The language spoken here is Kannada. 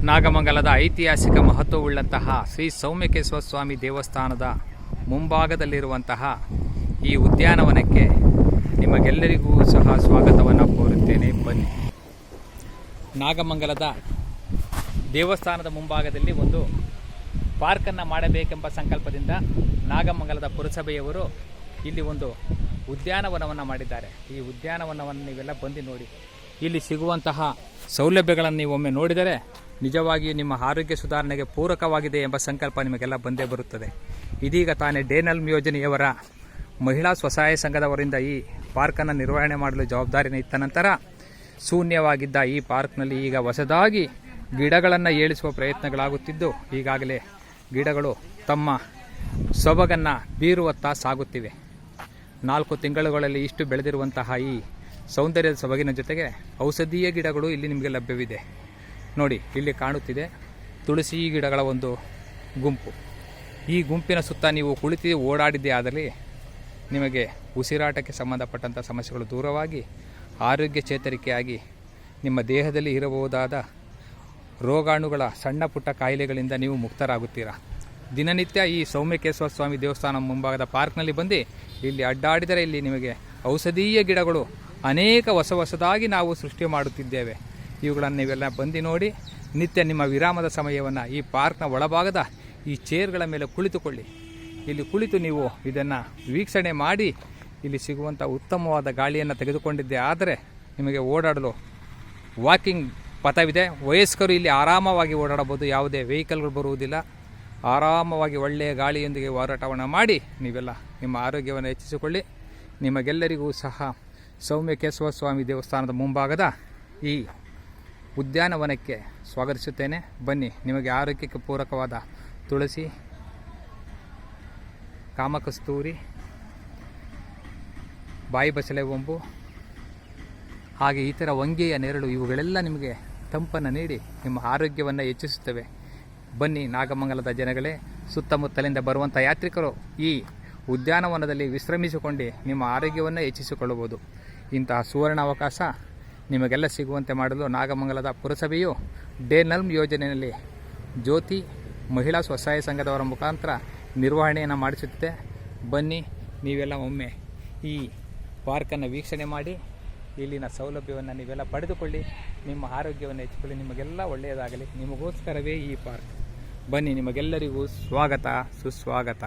ನಾಗಮಂಗಲದ ಐತಿಹಾಸಿಕ ಮಹತ್ವವುಳ್ಳಂತಹ ಶ್ರೀ ಸೌಮ್ಯಕೇಶ್ವರ ಸ್ವಾಮಿ ದೇವಸ್ಥಾನದ ಮುಂಭಾಗದಲ್ಲಿರುವಂತಹ ಈ ಉದ್ಯಾನವನಕ್ಕೆ ನಿಮಗೆಲ್ಲರಿಗೂ ಸಹ ಸ್ವಾಗತವನ್ನು ಕೋರುತ್ತೇನೆ. ಬನ್ನಿ. ನಾಗಮಂಗಲದ ದೇವಸ್ಥಾನದ ಮುಂಭಾಗದಲ್ಲಿ ಒಂದು ಪಾರ್ಕನ್ನು ಮಾಡಬೇಕೆಂಬ ಸಂಕಲ್ಪದಿಂದ ನಾಗಮಂಗಲದ ಪುರಸಭೆಯವರು ಇಲ್ಲಿ ಒಂದು ಉದ್ಯಾನವನವನ್ನು ಮಾಡಿದ್ದಾರೆ. ಈ ಉದ್ಯಾನವನವನ್ನು ನೀವೆಲ್ಲ ಬಂದು ನೋಡಿ. ಇಲ್ಲಿ ಸಿಗುವಂತಹ ಸೌಲಭ್ಯಗಳನ್ನು ನೀವು ಒಮ್ಮೆ ನೋಡಿದರೆ ನಿಜವಾಗಿಯೂ ನಿಮ್ಮ ಆರೋಗ್ಯ ಸುಧಾರಣೆಗೆ ಪೂರಕವಾಗಿದೆ ಎಂಬ ಸಂಕಲ್ಪ ನಿಮಗೆಲ್ಲ ಬಂದೇ ಬರುತ್ತದೆ. ಇದೀಗ ತಾನೇ ಡೇನಲ್ಮ್ ಯೋಜನೆಯವರ ಮಹಿಳಾ ಸ್ವಸಹಾಯ ಸಂಘದವರಿಂದ ಈ ಪಾರ್ಕನ್ನು ನಿರ್ವಹಣೆ ಮಾಡಲು ಜವಾಬ್ದಾರಿನ ಇತ್ತ ನಂತರ ಶೂನ್ಯವಾಗಿದ್ದ ಈ ಪಾರ್ಕ್ನಲ್ಲಿ ಈಗ ಹೊಸದಾಗಿ ಗಿಡಗಳನ್ನು ಏಳಿಸುವ ಪ್ರಯತ್ನಗಳಾಗುತ್ತಿದ್ದು ಈಗಾಗಲೇ ಗಿಡಗಳು ತಮ್ಮ ಸೊಬಗನ್ನು ಬೀರುವತ್ತ ಸಾಗುತ್ತಿವೆ. 4 ತಿಂಗಳುಗಳಲ್ಲಿ ಇಷ್ಟು ಬೆಳೆದಿರುವಂತಹ ಈ ಸೌಂದರ್ಯದ ಸೊಬಗಿನ ಜೊತೆಗೆ ಔಷಧೀಯ ಗಿಡಗಳು ಇಲ್ಲಿ ನಿಮಗೆ ಲಭ್ಯವಿದೆ. ನೋಡಿ, ಇಲ್ಲಿ ಕಾಣುತ್ತಿದೆ ತುಳಸಿ ಗಿಡಗಳ ಒಂದು ಗುಂಪು. ಈ ಗುಂಪಿನ ಸುತ್ತ ನೀವು ಕುಳಿತು ಓಡಾಡಿದ್ದೇ ಆದಲ್ಲಿ ನಿಮಗೆ ಉಸಿರಾಟಕ್ಕೆ ಸಂಬಂಧಪಟ್ಟಂಥ ಸಮಸ್ಯೆಗಳು ದೂರವಾಗಿ ಆರೋಗ್ಯ ಚೇತರಿಕೆಯಾಗಿ ನಿಮ್ಮ ದೇಹದಲ್ಲಿ ಇರಬಹುದಾದ ರೋಗಾಣುಗಳ ಸಣ್ಣ ಪುಟ್ಟ ಕಾಯಿಲೆಗಳಿಂದ ನೀವು ಮುಕ್ತರಾಗುತ್ತೀರಾ. ದಿನನಿತ್ಯ ಈ ಸೌಮ್ಯಕೇಶ್ವರ ಸ್ವಾಮಿ ದೇವಸ್ಥಾನ ಮುಂಭಾಗದ ಪಾರ್ಕ್ನಲ್ಲಿ ಬಂದು ಇಲ್ಲಿ ಅಡ್ಡಾಡಿದರೆ ಇಲ್ಲಿ ನಿಮಗೆ ಔಷಧೀಯ ಗಿಡಗಳು ಅನೇಕ ಹೊಸದಾಗಿ ನಾವು ಸೃಷ್ಟಿ ಮಾಡುತ್ತಿದ್ದೇವೆ. ಇವುಗಳನ್ನು ನೀವೆಲ್ಲ ಬಂದು ನೋಡಿ. ನಿತ್ಯ ನಿಮ್ಮ ವಿರಾಮದ ಸಮಯವನ್ನು ಈ ಪಾರ್ಕ್ನ ಒಳಭಾಗದ ಈ ಚೇರ್ಗಳ ಮೇಲೆ ಕುಳಿತುಕೊಳ್ಳಿ. ಇಲ್ಲಿ ಕುಳಿತು ನೀವು ಇದನ್ನು ವೀಕ್ಷಣೆ ಮಾಡಿ ಇಲ್ಲಿ ಸಿಗುವಂಥ ಉತ್ತಮವಾದ ಗಾಳಿಯನ್ನು ತೆಗೆದುಕೊಂಡಿದ್ದೇ ಆದರೆ ನಿಮಗೆ ಓಡಾಡಲು ವಾಕಿಂಗ್ ಪಥವಿದೆ. ವಯಸ್ಕರು ಇಲ್ಲಿ ಆರಾಮವಾಗಿ ಓಡಾಡಬಹುದು. ಯಾವುದೇ ವೆಹಿಕಲ್ಗಳು ಬರುವುದಿಲ್ಲ. ಆರಾಮವಾಗಿ ಒಳ್ಳೆಯ ಗಾಳಿಯೊಂದಿಗೆ ಹೋರಾಟವನ್ನು ಮಾಡಿ ನೀವೆಲ್ಲ ನಿಮ್ಮ ಆರೋಗ್ಯವನ್ನು ಹೆಚ್ಚಿಸಿಕೊಳ್ಳಿ. ನಿಮಗೆಲ್ಲರಿಗೂ ಸಹ ಸೌಮ್ಯಕೇಶ್ವರ ಸ್ವಾಮಿ ದೇವಸ್ಥಾನದ ಮುಂಭಾಗದ ಈ ಉದ್ಯಾನವನಕ್ಕೆ ಸ್ವಾಗತಿಸುತ್ತೇನೆ. ಬನ್ನಿ. ನಿಮಗೆ ಆರೋಗ್ಯಕ್ಕೆ ಪೂರಕವಾದ ತುಳಸಿ, ಕಾಮಕಸ್ತೂರಿ, ಬಾಯಿ ಬಸಳೆ ಒಂಬು ಹಾಗೆ ಇತರ ವಂಗೆಯ ನೆರಳು ಇವುಗಳೆಲ್ಲ ನಿಮಗೆ ತಂಪನ್ನು ನೀಡಿ ನಿಮ್ಮ ಆರೋಗ್ಯವನ್ನು ಹೆಚ್ಚಿಸುತ್ತವೆ. ಬನ್ನಿ ನಾಗಮಂಗಲದ ಜನಗಳೇ, ಸುತ್ತಮುತ್ತಲಿಂದ ಬರುವಂಥ ಯಾತ್ರಿಕರು ಈ ಉದ್ಯಾನವನದಲ್ಲಿ ವಿಶ್ರಮಿಸಿಕೊಂಡು ನಿಮ್ಮ ಆರೋಗ್ಯವನ್ನು ಹೆಚ್ಚಿಸಿಕೊಳ್ಳಬಹುದು. ಇಂತಹ ಸುವರ್ಣ ಅವಕಾಶ ನಿಮಗೆಲ್ಲ ಸಿಗುವಂತೆ ಮಾಡಲು ನಾಗಮಂಗಲದ ಪುರಸಭೆಯು ಡೇನಲ್ಮ್ ಯೋಜನೆಯಲ್ಲಿ ಜ್ಯೋತಿ ಮಹಿಳಾ ಸ್ವಸಹಾಯ ಸಂಘದವರ ಮುಖಾಂತರ ನಿರ್ವಹಣೆಯನ್ನು ಮಾಡಿಸುತ್ತೆ. ಬನ್ನಿ, ನೀವೆಲ್ಲ ಒಮ್ಮೆ ಈ ಪಾರ್ಕನ್ನು ವೀಕ್ಷಣೆ ಮಾಡಿ ಇಲ್ಲಿನ ಸೌಲಭ್ಯವನ್ನು ನೀವೆಲ್ಲ ಪಡೆದುಕೊಳ್ಳಿ. ನಿಮ್ಮ ಆರೋಗ್ಯವನ್ನು ಹೆಚ್ಚಿಕೊಳ್ಳಿ. ನಿಮಗೆಲ್ಲ ಒಳ್ಳೆಯದಾಗಲಿ. ನಿಮಗೋಸ್ಕರವೇ ಈ ಪಾರ್ಕ್. ಬನ್ನಿ, ನಿಮಗೆಲ್ಲರಿಗೂ ಸ್ವಾಗತ, ಸುಸ್ವಾಗತ.